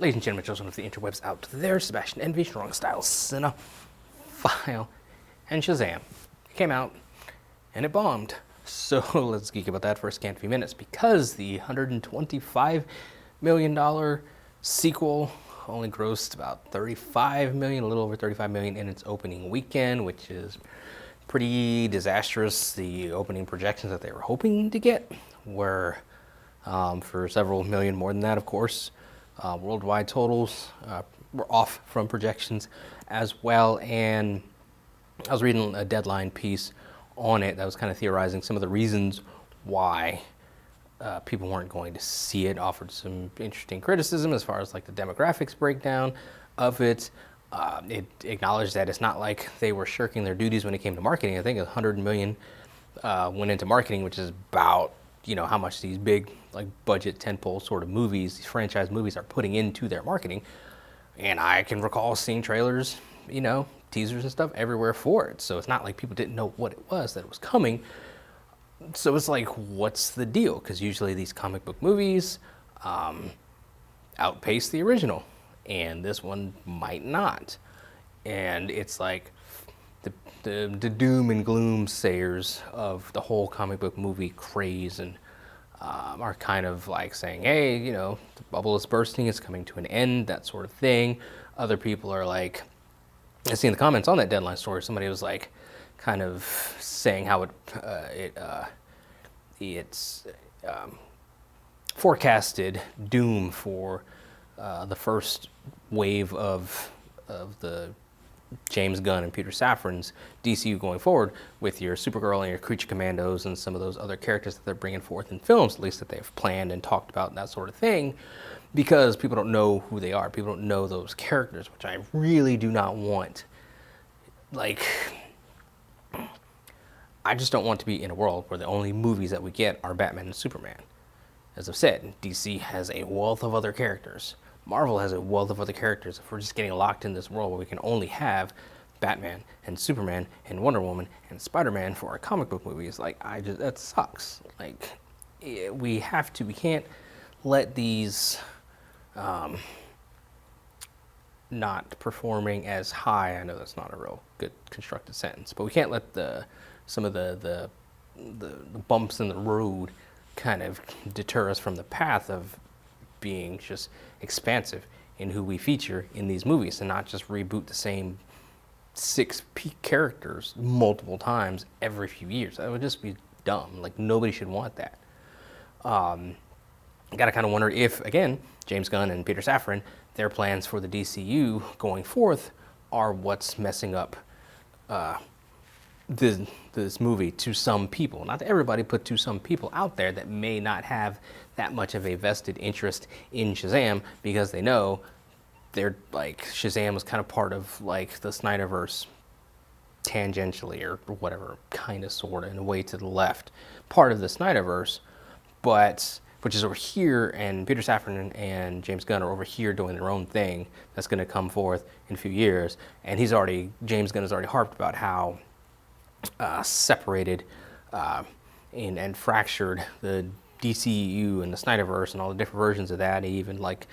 Ladies and gentlemen, children of the interwebs out there, Sebastian Envy, Strong Style Cinephile, and Shazam. It came out, and it bombed. So let's geek about that for a scant few minutes, because the $125 million sequel only grossed about $35 million, a little over $35 million in its opening weekend, which is pretty disastrous. The opening projections that they were hoping to get were for several million more than that, of course. Worldwide totals were off from projections as well, and I was reading a Deadline piece on it that was kind of theorizing some of the reasons why people weren't going to see it. Offered some interesting criticism as far as like the demographics breakdown of it. It acknowledged that it's not like they were shirking their duties when it came to marketing. I think $100 million went into marketing, which is about, you know, how much these big like budget tentpole sort of movies, these franchise movies, are putting into their marketing. And I can recall seeing trailers, you know, teasers and stuff everywhere for it. So it's not like people didn't know what it was, that it was coming. So it's like, what's the deal? Because usually these comic book movies outpace the original, and this one might not. And it's like the doom and gloom sayers of the whole comic book movie craze and are kind of like saying, hey, you know, the bubble is bursting, it's coming to an end, that sort of thing. Other people are like, I see in the comments on that Deadline story, somebody was like kind of saying how it's forecasted doom for the first wave of the James Gunn and Peter Safran's DCEU going forward, with your Supergirl and your Creature Commandos and some of those other characters that they're bringing forth in films, at least that they've planned and talked about and that sort of thing, because people don't know who they are. People don't know those characters, which I really do not want. Like, I just don't want to be in a world where the only movies that we get are Batman and Superman. As I've said, DC has a wealth of other characters. Marvel has a wealth of other characters. If we're just getting locked in this world where we can only have Batman and Superman and Wonder Woman and Spider-Man for our comic book movies, like, that sucks. Like, we can't let these not performing as high, I know that's not a real good constructed sentence, but we can't let some of the bumps in the road kind of deter us from the path of being just expansive in who we feature in these movies, and not just reboot the same 6 peak characters multiple times every few years. That would just be dumb. Like, nobody should want that. Gotta kind of wonder if, again, James Gunn and Peter Safran, their plans for the DCU going forth are what's messing up this movie to some people. Not to everybody, but to some people out there that may not have that much of a vested interest in Shazam, because they know they're like, Shazam was kind of part of like the Snyderverse tangentially, or whatever, kind of, sort of, in a way to the left, part of the Snyderverse, but which is over here, and Peter Safran and James Gunn are over here doing their own thing that's going to come forth in a few years. And James Gunn has already harped about how separated and fractured the DCEU and the Snyderverse and all the different versions of that. He even, like,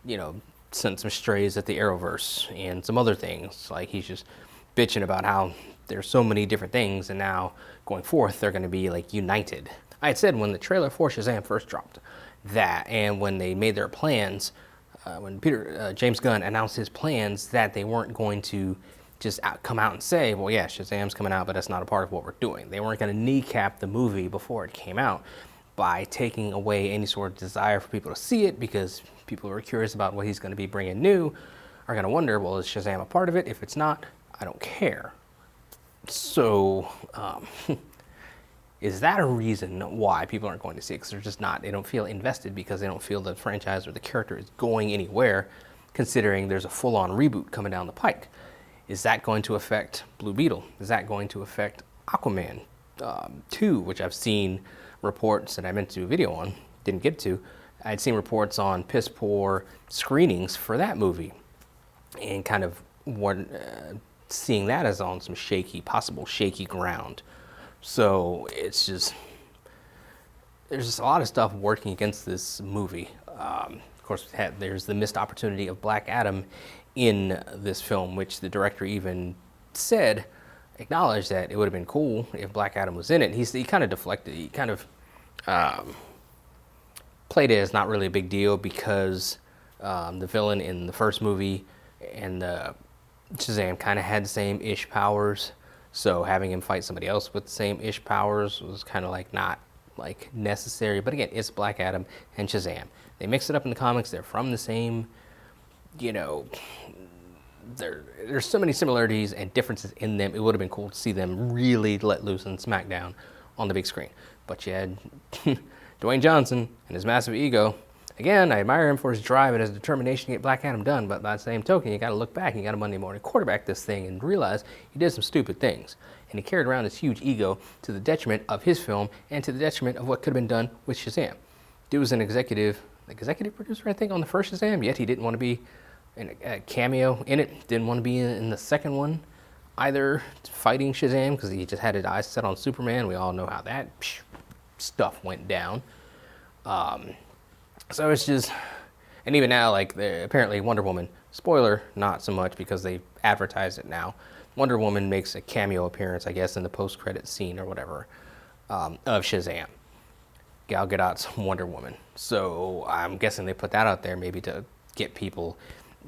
you know, sent some strays at the Arrowverse and some other things. Like, he's just bitching about how there's so many different things, and now going forth they're going to be like united. I had said when the trailer for Shazam first dropped that, and when they made their plans, when James Gunn announced his plans, that they weren't going to just come out and say, well, yeah, Shazam's coming out, but that's not a part of what we're doing. They weren't going to kneecap the movie before it came out by taking away any sort of desire for people to see it, because people who are curious about what he's going to be bringing new are going to wonder, well, is Shazam a part of it? If it's not, I don't care. So, is that a reason why people aren't going to see it? Because they're just not, they don't feel invested, because they don't feel the franchise or the character is going anywhere, considering there's a full-on reboot coming down the pike. Is that going to affect Blue Beetle? Is that going to affect Aquaman 2, which I've seen reports that I meant to do a video on, didn't get to. I'd seen reports on piss poor screenings for that movie, and kind of seeing that as on some possible shaky ground. So there's just a lot of stuff working against this movie. Of course, there's the missed opportunity of Black Adam in this film, which the director even said, acknowledged that it would have been cool if Black Adam was in it. He kind of deflected. He kind of played it as not really a big deal because the villain in the first movie and Shazam kind of had the same-ish powers. So having him fight somebody else with the same-ish powers was kind of like not like necessary. But again, it's Black Adam and Shazam. They mix it up in the comics. They're from the same, you know, there's so many similarities and differences in them. It would have been cool to see them really let loose in SmackDown on the big screen. But you had Dwayne Johnson and his massive ego. Again, I admire him for his drive and his determination to get Black Adam done, but by the same token, you got to look back and you got to Monday morning quarterback this thing and realize he did some stupid things. And he carried around this huge ego to the detriment of his film and to the detriment of what could have been done with Shazam. Dude was an executive producer, I think, on the first Shazam, yet he didn't want to be a cameo in it, didn't want to be in the second one either, fighting Shazam, because he just had his eyes set on Superman. We all know how that stuff went down. So it's just, and even now, like, apparently Wonder Woman, spoiler, not so much because they advertised it now, Wonder Woman makes a cameo appearance, I guess, in the post-credit scene or whatever, of Shazam. Gal Gadot's Wonder Woman. So I'm guessing they put that out there maybe to get people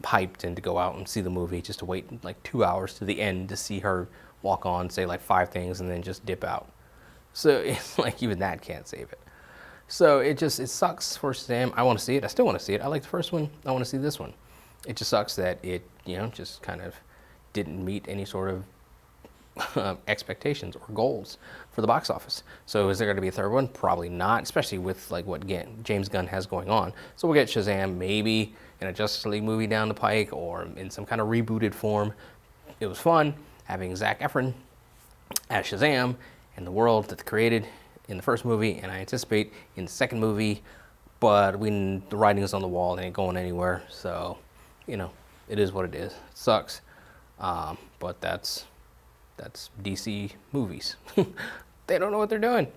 hyped and to go out and see the movie, just to wait like 2 hours to the end to see her walk on, say like 5 things, and then just dip out. So it's like even that can't save it. So it sucks for Shazam. I want to see it. I still want to see it. I like the first one. I want to see this one. It just sucks that it, just kind of didn't meet any sort of expectations or goals for the box office. So is there going to be a third one? Probably not, especially with like what James Gunn has going on. So we'll get Shazam maybe in a Justice League movie down the pike or in some kind of rebooted form. It was fun having Zac Efron as Shazam and the world that they created in the first movie, and I anticipate in the second movie, but when the writing is on the wall, it ain't going anywhere. So, it is what it is. It sucks, but that's DC movies. They don't know what they're doing.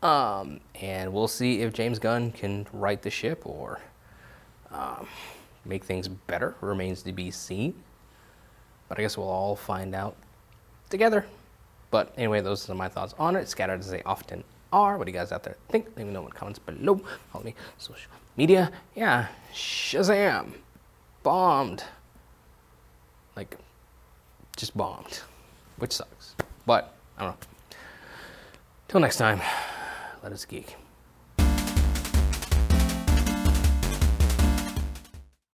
And we'll see if James Gunn can right the ship or make things better. Remains to be seen. But I guess we'll all find out together. But anyway, those are my thoughts on it. Scattered as they often are. What do you guys out there think? Let me know in the comments below. Follow me social media. Yeah, Shazam bombed. Like, just bombed. Which sucks. But, I don't know. Till next time, let us geek.